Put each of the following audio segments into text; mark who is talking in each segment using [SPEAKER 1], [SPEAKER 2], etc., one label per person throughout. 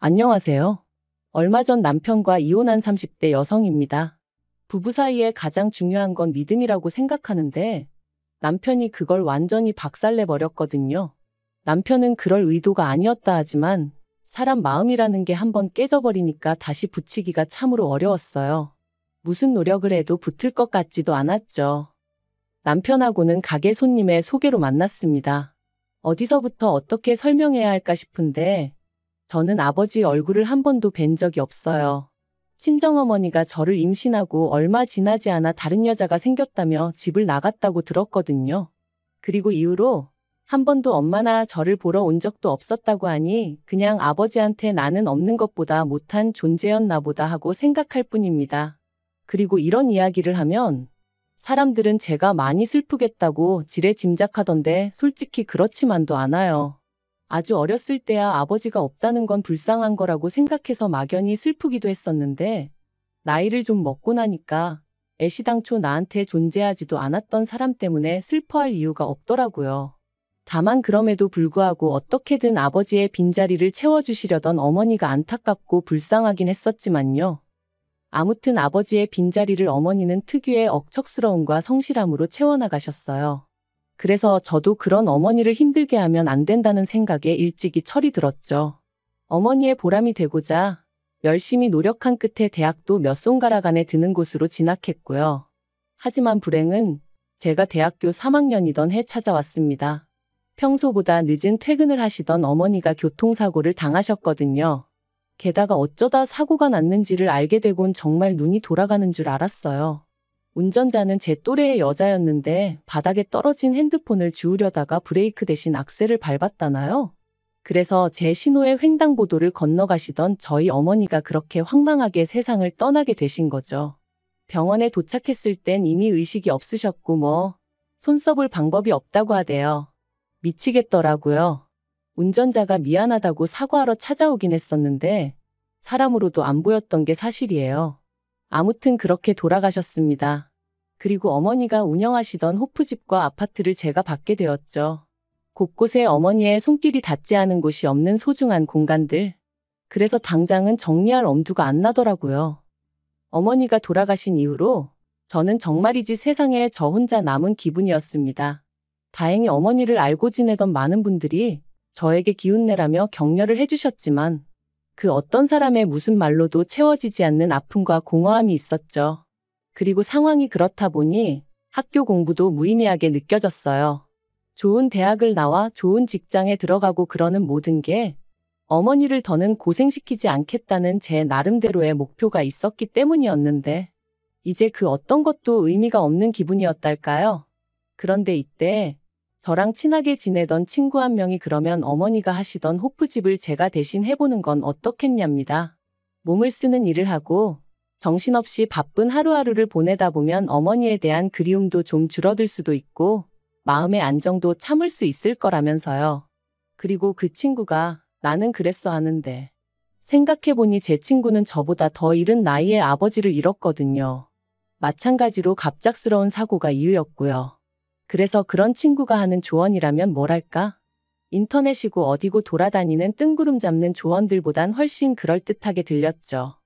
[SPEAKER 1] 안녕하세요. 얼마 전 남편과 이혼한 30대 여성입니다. 부부 사이에 가장 중요한 건 믿음이라고 생각하는데 남편이 그걸 완전히 박살내버렸거든요. 남편은 그럴 의도가 아니었다 하지만 사람 마음이라는 게 한번 깨져버리니까 다시 붙이기가 참으로 어려웠어요. 무슨 노력을 해도 붙을 것 같지도 않았죠. 남편하고는 가게 손님의 소개로 만났습니다. 어디서부터 어떻게 설명해야 할까 싶은데 저는 아버지 얼굴을 한 번도 뵌 적이 없어요. 친정어머니가 저를 임신하고 얼마 지나지 않아 다른 여자가 생겼다며 집을 나갔다고 들었거든요. 그리고 이후로 한 번도 엄마나 저를 보러 온 적도 없었다고 하니 그냥 아버지한테 나는 없는 것보다 못한 존재였나 보다 하고 생각할 뿐입니다. 그리고 이런 이야기를 하면 사람들은 제가 많이 슬프겠다고 지레 짐작하던데 솔직히 그렇지만도 않아요. 아주 어렸을 때야 아버지가 없다는 건 불쌍한 거라고 생각해서 막연히 슬프기도 했었는데 나이를 좀 먹고 나니까 애시당초 나한테 존재하지도 않았던 사람 때문에 슬퍼할 이유가 없더라고요. 다만 그럼에도 불구하고 어떻게든 아버지의 빈자리를 채워주시려던 어머니가 안타깝고 불쌍하긴 했었지만요. 아무튼 아버지의 빈자리를 어머니는 특유의 억척스러움과 성실함으로 채워나가셨어요. 그래서 저도 그런 어머니를 힘들게 하면 안 된다는 생각에 일찍이 철이 들었죠. 어머니의 보람이 되고자 열심히 노력한 끝에 대학도 몇 손가락 안에 드는 곳으로 진학했고요. 하지만 불행은 제가 대학교 3학년이던 해 찾아왔습니다. 평소보다 늦은 퇴근을 하시던 어머니가 교통사고를 당하셨거든요. 게다가 어쩌다 사고가 났는지를 알게 되곤 정말 눈이 돌아가는 줄 알았어요. 운전자는 제 또래의 여자였는데 바닥에 떨어진 핸드폰을 주우려다가 브레이크 대신 악셀을 밟았다나요? 그래서 제 신호에 횡단보도를 건너가시던 저희 어머니가 그렇게 황망하게 세상을 떠나게 되신 거죠. 병원에 도착했을 땐 이미 의식이 없으셨고 손 써볼 방법이 없다고 하대요. 미치겠더라고요. 운전자가 미안하다고 사과하러 찾아오긴 했었는데 사람으로도 안 보였던 게 사실이에요. 아무튼 그렇게 돌아가셨습니다. 그리고 어머니가 운영하시던 호프집과 아파트를 제가 받게 되었죠. 곳곳에 어머니의 손길이 닿지 않은 곳이 없는 소중한 공간들. 그래서 당장은 정리할 엄두가 안 나더라고요. 어머니가 돌아가신 이후로 저는 정말이지 세상에 저 혼자 남은 기분이었습니다. 다행히 어머니를 알고 지내던 많은 분들이 저에게 기운내라며 격려를 해주셨지만 그 어떤 사람의 무슨 말로도 채워지지 않는 아픔과 공허함이 있었죠. 그리고 상황이 그렇다 보니 학교 공부도 무의미하게 느껴졌어요. 좋은 대학을 나와 좋은 직장에 들어가고 그러는 모든 게 어머니를 더는 고생시키지 않겠다는 제 나름대로의 목표가 있었기 때문이었는데 이제 그 어떤 것도 의미가 없는 기분이었달까요? 그런데 이때 저랑 친하게 지내던 친구 한 명이 그러면 어머니가 하시던 호프집을 제가 대신 해보는 건 어떻겠냐입니다. 몸을 쓰는 일을 하고 정신없이 바쁜 하루하루를 보내다 보면 어머니에 대한 그리움도 좀 줄어들 수도 있고 마음의 안정도 참을 수 있을 거라면서요. 그리고 그 친구가 나는 그랬어 하는데 생각해보니 제 친구는 저보다 더 이른 나이에 아버지를 잃었거든요. 마찬가지로 갑작스러운 사고가 이유였고요. 그래서 그런 친구가 하는 조언이라면 뭐랄까? 인터넷이고 어디고 돌아다니는 뜬구름 잡는 조언들보단 훨씬 그럴듯하게 들렸죠.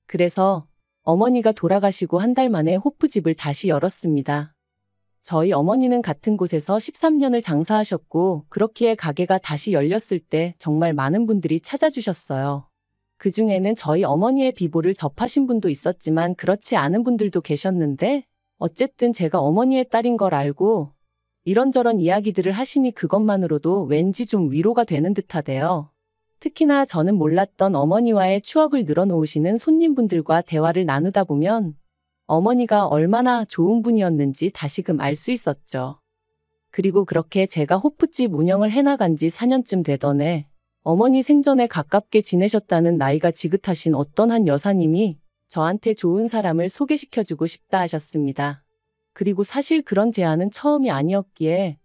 [SPEAKER 1] 그래서 어머니가 돌아가시고 한 달 만에 호프집을 다시 열었습니다. 저희 어머니는 같은 곳에서 13년을 장사하셨고 그렇기에 가게가 다시 열렸을 때 정말 많은 분들이 찾아주셨어요. 그중에는 저희 어머니의 비보를 접하신 분도 있었지만 그렇지 않은 분들도 계셨는데 어쨌든 제가 어머니의 딸인 걸 알고 이런저런 이야기들을 하시니 그것만으로도 왠지 좀 위로가 되는 듯하대요. 특히나 저는 몰랐던 어머니와의 추억을 늘어놓으시는 손님분들과 대화를 나누다 보면 어머니가 얼마나 좋은 분이었는지 다시금 알 수 있었죠. 그리고 그렇게 제가 호프집 운영을 해나간 지 4년쯤 되던 해 어머니 생전에 가깝게 지내셨다는 나이가 지긋하신 어떤 한 여사님이 저한테 좋은 사람을 소개시켜주고 싶다 하셨습니다. 그리고 사실 그런 제안은 처음이 아니었기에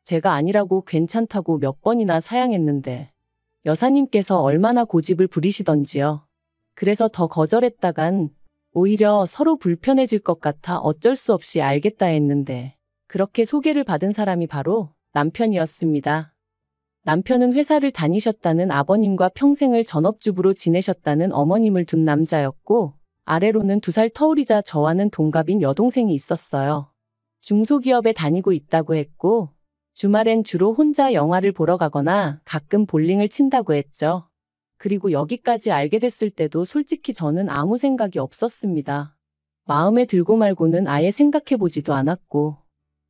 [SPEAKER 1] 제가 아니라고 괜찮다고 몇 번이나 사양했는데 여사님께서 얼마나 고집을 부리시던지요. 그래서 더 거절했다간 오히려 서로 불편해질 것 같아 어쩔 수 없이 알겠다 했는데 그렇게 소개를 받은 사람이 바로 남편이었습니다. 남편은 회사를 다니셨다는 아버님과 평생을 전업주부로 지내셨다는 어머님을 둔 남자였고, 아래로는 2살 터울이자 저와는 동갑인 여동생이 있었어요. 중소기업에 다니고 있다고 했고, 주말엔 주로 혼자 영화를 보러 가거나 가끔 볼링을 친다고 했죠. 그리고 여기까지 알게 됐을 때도 솔직히 저는 아무 생각이 없었습니다. 마음에 들고 말고는 아예 생각해보지도 않았고,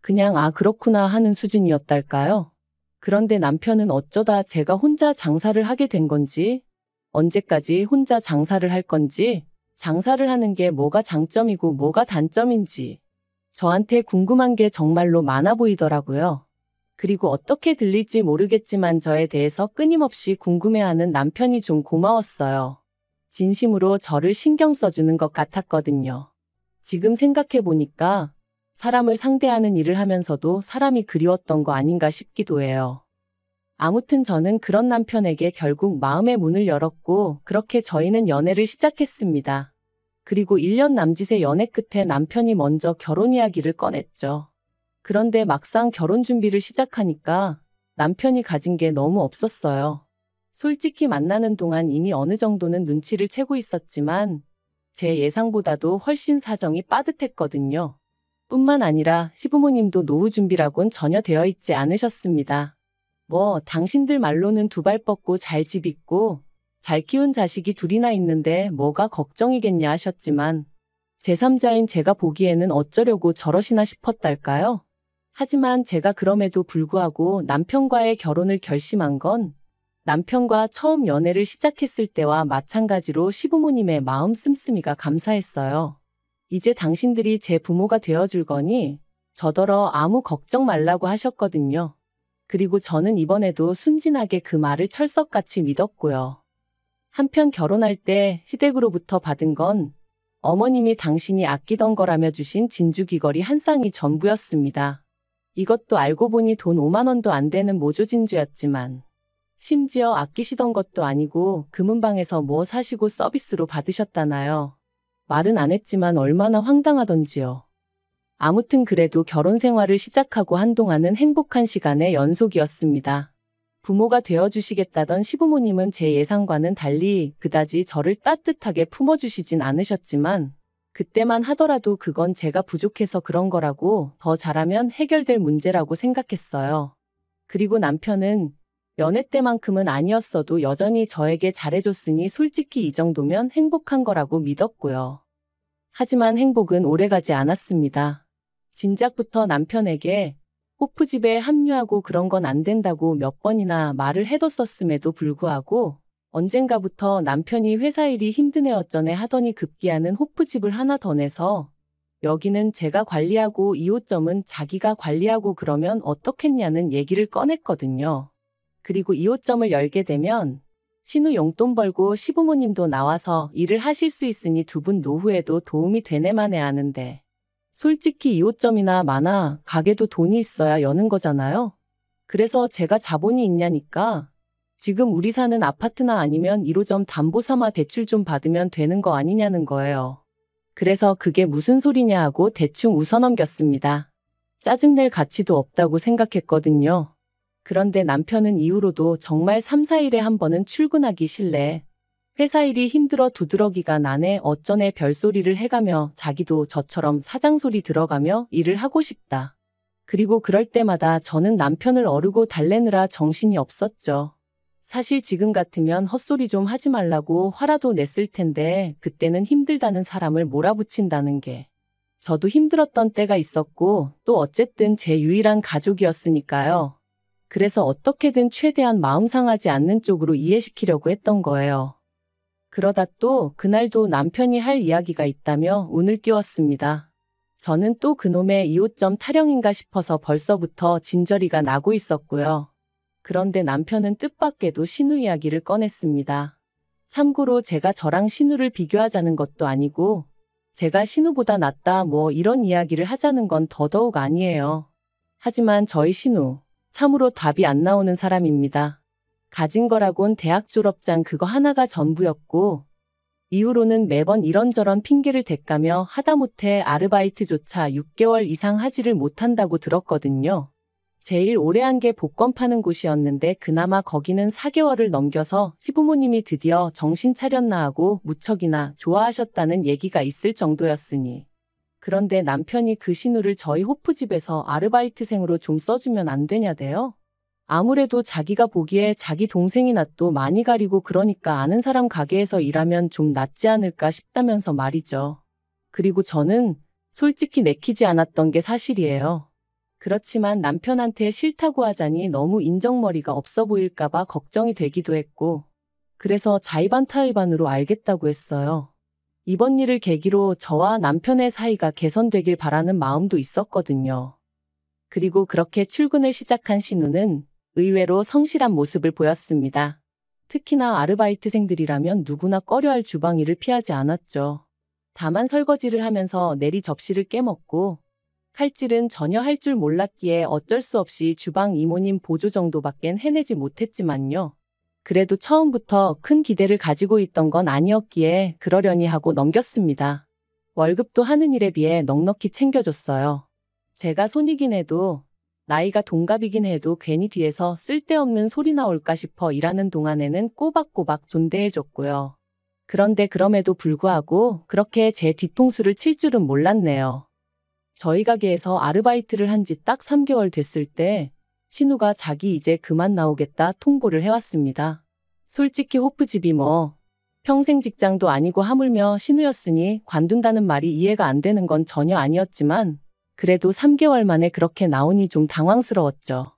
[SPEAKER 1] 그냥 아 그렇구나 하는 수준이었달까요? 그런데 남편은 어쩌다 제가 혼자 장사를 하게 된 건지, 언제까지 혼자 장사를 할 건지, 장사를 하는 게 뭐가 장점이고 뭐가 단점인지 저한테 궁금한 게 정말로 많아 보이더라고요. 그리고 어떻게 들릴지 모르겠지만 저에 대해서 끊임없이 궁금해하는 남편이 좀 고마웠어요. 진심으로 저를 신경 써주는 것 같았거든요. 지금 생각해 보니까 사람을 상대하는 일을 하면서도 사람이 그리웠던 거 아닌가 싶기도 해요. 아무튼 저는 그런 남편에게 결국 마음의 문을 열었고 그렇게 저희는 연애를 시작했습니다. 그리고 1년 남짓의 연애 끝에 남편이 먼저 결혼 이야기를 꺼냈죠. 그런데 막상 결혼 준비를 시작하니까 남편이 가진 게 너무 없었어요. 솔직히 만나는 동안 이미 어느 정도는 눈치를 채고 있었지만 제 예상보다도 훨씬 사정이 빠듯했거든요. 뿐만 아니라 시부모님도 노후 준비라곤 전혀 되어 있지 않으셨습니다. 뭐 당신들 말로는 2발 뻗고 잘 집 있고 잘 키운 자식이 2이나 있는데 뭐가 걱정이겠냐 하셨지만 제3자인 제가 보기에는 어쩌려고 저러시나 싶었달까요? 하지만 제가 그럼에도 불구하고 남편과의 결혼을 결심한 건 남편과 처음 연애를 시작했을 때와 마찬가지로 시부모님의 마음 씀씀이가 감사했어요. 이제 당신들이 제 부모가 되어줄 거니 저더러 아무 걱정 말라고 하셨거든요. 그리고 저는 이번에도 순진하게 그 말을 철석같이 믿었고요. 한편 결혼할 때 시댁으로부터 받은 건 어머님이 당신이 아끼던 거라며 주신 진주 귀걸이 한 쌍이 전부였습니다. 이것도 알고 보니 돈 5만 원도 안 되는 모조 진주였지만 심지어 아끼시던 것도 아니고 금은방에서 뭐 사시고 서비스로 받으셨다나요. 말은 안 했지만 얼마나 황당하던지요. 아무튼 그래도 결혼 생활을 시작하고 한동안은 행복한 시간의 연속이었습니다. 부모가 되어주시겠다던 시부모님은 제 예상과는 달리 그다지 저를 따뜻하게 품어주시진 않으셨지만 그때만 하더라도 그건 제가 부족해서 그런 거라고 더 잘하면 해결될 문제라고 생각했어요. 그리고 남편은 연애 때만큼은 아니었어도 여전히 저에게 잘해줬으니 솔직히 이 정도면 행복한 거라고 믿었고요. 하지만 행복은 오래가지 않았습니다. 진작부터 남편에게 호프집에 합류하고 그런 건 안 된다고 몇 번이나 말을 해뒀었음에도 불구하고 언젠가부터 남편이 회사 일이 힘드네 어쩌네 하더니 급기야는 호프집을 하나 더 내서 여기는 제가 관리하고 2호점은 자기가 관리하고 그러면 어떻겠냐는 얘기를 꺼냈거든요. 그리고 2호점을 열게 되면 신우 용돈 벌고 시부모님도 나와서 일을 하실 수 있으니 2분 노후에도 도움이 되네만 해 하는데 솔직히 2호점이나 마나 가게도 돈이 있어야 여는 거잖아요. 그래서 제가 자본이 있냐니까 지금 우리 사는 아파트나 아니면 1호점 담보 삼아 대출 좀 받으면 되는 거 아니냐는 거예요. 그래서 그게 무슨 소리냐 하고 대충 웃어넘겼습니다. 짜증낼 가치도 없다고 생각했거든요. 그런데 남편은 이후로도 정말 3, 4일에 한 번은 출근하기 싫래. 회사 일이 힘들어 두드러기가 나네 어쩌네 별소리를 해가며 자기도 저처럼 사장소리 들어가며 일을 하고 싶다. 그리고 그럴 때마다 저는 남편을 어르고 달래느라 정신이 없었죠. 사실 지금 같으면 헛소리 좀 하지 말라고 화라도 냈을 텐데 그때는 힘들다는 사람을 몰아붙인다는 게 저도 힘들었던 때가 있었고 또 어쨌든 제 유일한 가족이었으니까요. 그래서 어떻게든 최대한 마음 상하지 않는 쪽으로 이해시키려고 했던 거예요. 그러다 또 그날도 남편이 할 이야기가 있다며 운을 띄웠습니다. 저는 또 그놈의 2호점 타령인가 싶어서 벌써부터 진저리가 나고 있었고요. 그런데 남편은 뜻밖에도 신우 이야기를 꺼냈습니다. 참고로 제가 저랑 신우를 비교하자는 것도 아니고 제가 신우보다 낫다 뭐 이런 이야기를 하자는 건 더더욱 아니에요. 하지만 저희 신우 참으로 답이 안 나오는 사람입니다. 가진 거라곤 대학 졸업장 그거 하나가 전부였고 이후로는 매번 이런저런 핑계를 대까며 하다못해 아르바이트조차 6개월 이상 하지를 못한다고 들었거든요. 제일 오래 한 게 복권 파는 곳이었는데 그나마 거기는 4개월을 넘겨서 시부모님이 드디어 정신 차렸나 하고 무척이나 좋아하셨다는 얘기가 있을 정도였으니. 그런데 남편이 그 신우를 저희 호프집에서 아르바이트생으로 좀 써주면 안 되냐대요? 아무래도 자기가 보기에 자기 동생이나 또 많이 가리고 그러니까 아는 사람 가게에서 일하면 좀 낫지 않을까 싶다면서 말이죠. 그리고 저는 솔직히 내키지 않았던 게 사실이에요. 그렇지만 남편한테 싫다고 하자니 너무 인정머리가 없어 보일까봐 걱정이 되기도 했고, 그래서 자의반타의반으로 알겠다고 했어요. 이번 일을 계기로 저와 남편의 사이가 개선되길 바라는 마음도 있었거든요. 그리고 그렇게 출근을 시작한 신우는 의외로 성실한 모습을 보였습니다. 특히나 아르바이트생들이라면 누구나 꺼려할 주방 일을 피하지 않았죠. 다만 설거지를 하면서 내리 접시를 깨먹고 칼질은 전혀 할 줄 몰랐기에 어쩔 수 없이 주방 이모님 보조 정도밖엔 해내지 못했지만요. 그래도 처음부터 큰 기대를 가지고 있던 건 아니었기에 그러려니 하고 넘겼습니다. 월급도 하는 일에 비해 넉넉히 챙겨줬어요. 제가 손이긴 해도 나이가 동갑이긴 해도 괜히 뒤에서 쓸데없는 소리 나올까 싶어 일하는 동안에는 꼬박꼬박 존대해줬고요. 그런데 그럼에도 불구하고 그렇게 제 뒤통수를 칠 줄은 몰랐네요. 저희 가게에서 아르바이트를 한 지 딱 3개월 됐을 때 신우가 자기 이제 그만 나오겠다 통보를 해왔습니다. 솔직히 호프집이 뭐 평생 직장도 아니고 하물며 신우였으니 관둔다는 말이 이해가 안 되는 건 전혀 아니었지만 그래도 3개월 만에 그렇게 나오니 좀 당황스러웠죠.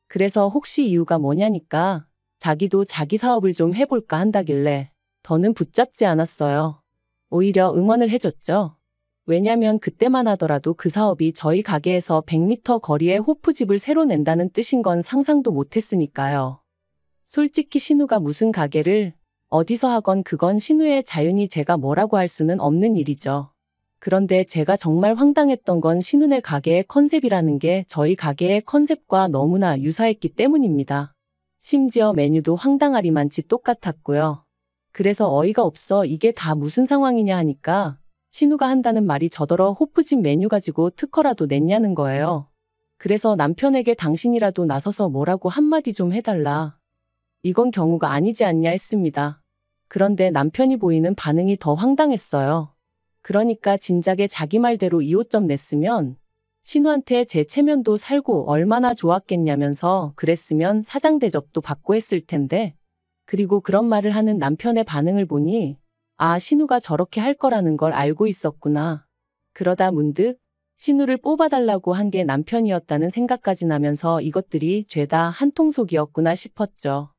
[SPEAKER 1] 그래서 혹시 이유가 뭐냐니까 자기도 자기 사업을 좀 해볼까 한다길래 더는 붙잡지 않았어요. 오히려 응원을 해줬죠. 왜냐면 그때만 하더라도 그 사업이 저희 가게에서 100m 거리에 호프집을 새로 낸다는 뜻인 건 상상도 못했으니까요. 솔직히 신우가 무슨 가게를 어디서 하건 그건 신우의 자유니 제가 뭐라고 할 수는 없는 일이죠. 그런데 제가 정말 황당했던 건 신우네 가게의 컨셉이라는 게 저희 가게의 컨셉과 너무나 유사했기 때문입니다. 심지어 메뉴도 황당하리만치 똑같았고요. 그래서 어이가 없어 이게 다 무슨 상황이냐 하니까 신우가 한다는 말이 저더러 호프집 메뉴 가지고 특허라도 냈냐는 거예요. 그래서 남편에게 당신이라도 나서서 뭐라고 한마디 좀 해달라. 이건 경우가 아니지 않냐 했습니다. 그런데 남편이 보이는 반응이 더 황당했어요. 그러니까 진작에 자기 말대로 2호점 냈으면 신우한테 제 체면도 살고 얼마나 좋았겠냐면서 그랬으면 사장 대접도 받고 했을 텐데 그리고 그런 말을 하는 남편의 반응을 보니 아, 신우가 저렇게 할 거라는 걸 알고 있었구나. 그러다 문득 신우를 뽑아달라고 한 게 남편이었다는 생각까지 나면서 이것들이 죄다 한통속이었구나 싶었죠.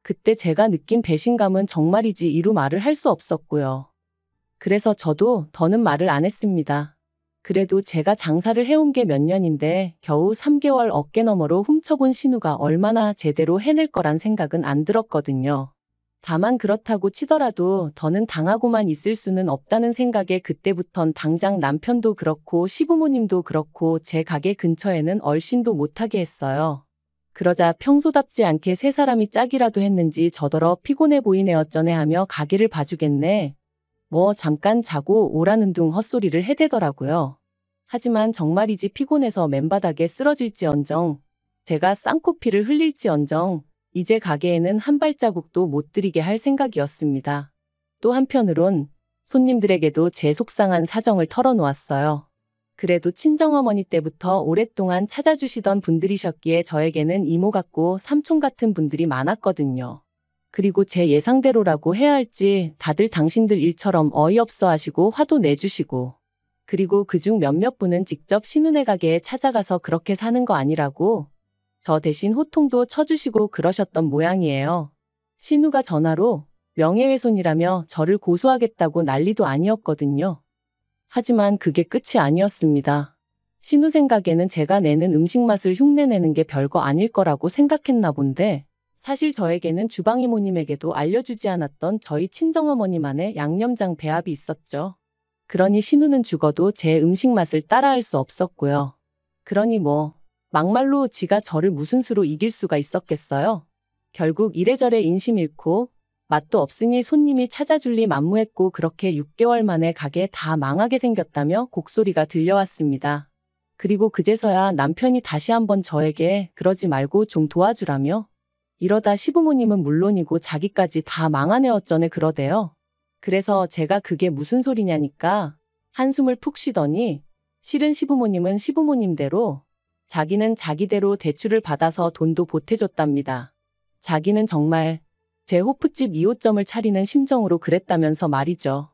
[SPEAKER 1] 그때 제가 느낀 배신감은 정말이지 이루 말을 할 수 없었고요. 그래서 저도 더는 말을 안 했습니다. 그래도 제가 장사를 해온 게 몇 년인데 겨우 3개월 어깨너머로 훔쳐본 신우가 얼마나 제대로 해낼 거란 생각은 안 들었거든요. 다만 그렇다고 치더라도 더는 당하고만 있을 수는 없다는 생각에 그때부턴 당장 남편도 그렇고 시부모님도 그렇고 제 가게 근처에는 얼씬도 못하게 했어요. 그러자 평소답지 않게 세 사람이 짝이라도 했는지 저더러 피곤해 보이네 어쩌네 하며 가게를 봐주겠네. 뭐 잠깐 자고 오라는 둥 헛소리를 해대더라고요. 하지만 정말이지 피곤해서 맨바닥에 쓰러질지언정 제가 쌍코피를 흘릴지언정 이제 가게에는 한 발자국도 못 들이게 할 생각이었습니다. 또 한편으론 손님들에게도 제 속상한 사정을 털어놓았어요. 그래도 친정어머니 때부터 오랫동안 찾아주시던 분들이셨기에 저에게는 이모 같고 삼촌 같은 분들이 많았거든요. 그리고 제 예상대로라고 해야 할지 다들 당신들 일처럼 어이없어 하시고 화도 내주시고 그리고 그중 몇몇 분은 직접 신우네 가게에 찾아가서 그렇게 사는 거 아니라고 저 대신 호통도 쳐주시고 그러셨던 모양이에요. 신우가 전화로 명예훼손이라며 저를 고소하겠다고 난리도 아니었거든요. 하지만 그게 끝이 아니었습니다. 신우 생각에는 제가 내는 음식 맛을 흉내내는 게 별거 아닐 거라고 생각했나 본데 사실 저에게는 주방 이모님에게도 알려주지 않았던 저희 친정어머니만의 양념장 배합이 있었죠. 그러니 신우는 죽어도 제 음식 맛을 따라할 수 없었고요. 그러니 뭐 막말로 지가 저를 무슨 수로 이길 수가 있었겠어요. 결국 이래저래 인심 잃고 맛도 없으니 손님이 찾아줄 리 만무했고 그렇게 6개월 만에 가게 다 망하게 생겼다며 곡소리가 들려왔습니다. 그리고 그제서야 남편이 다시 한번 저에게 그러지 말고 좀 도와주라며 이러다 시부모님은 물론이고 자기까지 다 망하네 어쩌네 그러대요. 그래서 제가 그게 무슨 소리냐니까 한숨을 푹 쉬더니 실은 시부모님은 시부모님대로 자기는 자기대로 대출을 받아서 돈도 보태줬답니다. 자기는 정말 제 호프집 2호점을 차리는 심정으로 그랬다면서 말이죠.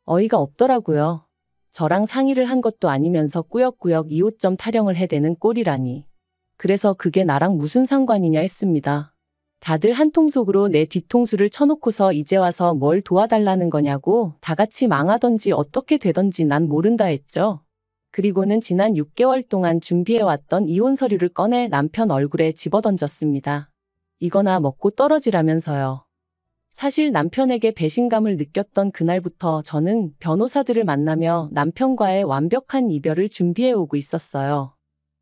[SPEAKER 1] 어이가 없더라고요. 저랑 상의를 한 것도 아니면서 꾸역꾸역 2호점 타령을 해대는 꼴이라니. 그래서 그게 나랑 무슨 상관이냐 했습니다. 다들 한통속으로 내 뒤통수를 쳐놓고서 이제 와서 뭘 도와달라는 거냐고 다 같이 망하던지 어떻게 되던지 난 모른다 했죠. 그리고는 지난 6개월 동안 준비해왔던 이혼 서류를 꺼내 남편 얼굴에 집어던졌습니다. 이거나 먹고 떨어지라면서요. 사실 남편에게 배신감을 느꼈던 그날부터 저는 변호사들을 만나며 남편과의 완벽한 이별을 준비해오고 있었어요.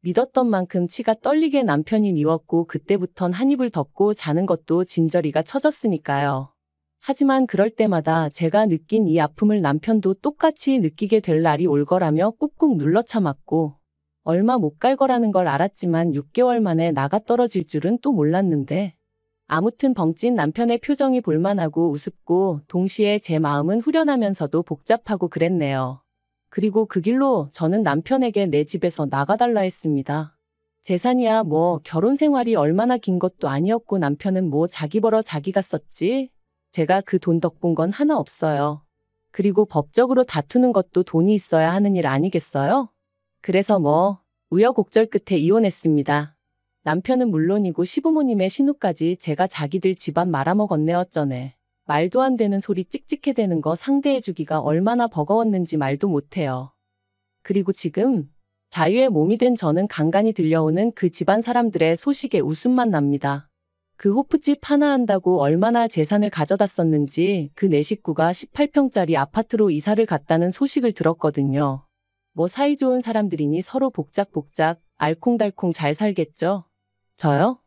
[SPEAKER 1] 믿었던 만큼 치가 떨리게 남편이 미웠고 그때부턴 한 입을 덮고 자는 것도 진저리가 쳐졌으니까요. 하지만 그럴 때마다 제가 느낀 이 아픔을 남편도 똑같이 느끼게 될 날이 올 거라며 꾹꾹 눌러 참았고 얼마 못 갈 거라는 걸 알았지만 6개월 만에 나가 떨어질 줄은 또 몰랐는데 아무튼 벙찐 남편의 표정이 볼만하고 우습고 동시에 제 마음은 후련하면서도 복잡하고 그랬네요. 그리고 그 길로 저는 남편에게 내 집에서 나가달라 했습니다. 재산이야 뭐 결혼 생활이 얼마나 긴 것도 아니었고 남편은 뭐 자기 벌어 자기가 썼지. 제가 그 돈 덕본 건 하나 없어요. 그리고 법적으로 다투는 것도 돈이 있어야 하는 일 아니겠어요? 그래서 뭐 우여곡절 끝에 이혼했습니다. 남편은 물론이고 시부모님의 신우까지 제가 자기들 집안 말아먹었네 어쩌네. 말도 안 되는 소리 찍찍해대는 거 상대해주기가 얼마나 버거웠는지 말도 못해요. 그리고 지금 자유의 몸이 된 저는 간간히 들려오는 그 집안 사람들의 소식에 웃음만 납니다. 그 호프집 하나 한다고 얼마나 재산을 가져다 썼는지 그 네 식구가 18평짜리 아파트로 이사를 갔다는 소식을 들었거든요. 뭐 사이좋은 사람들이니 서로 복작복작 알콩달콩 잘 살겠죠? 저요?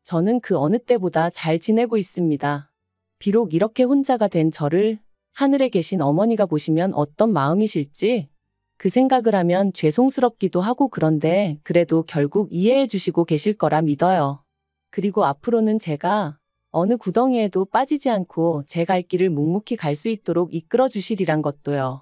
[SPEAKER 1] 저는 그 어느 때보다 잘 지내고 있습니다. 비록 이렇게 혼자가 된 저를 하늘에 계신 어머니가 보시면 어떤 마음이실지 그 생각을 하면 죄송스럽기도 하고 그런데 그래도 결국 이해해 주시고 계실 거라 믿어요. 그리고 앞으로는 제가 어느 구덩이에도 빠지지 않고 제 갈 길을 묵묵히 갈 수 있도록 이끌어 주시리란 것도요.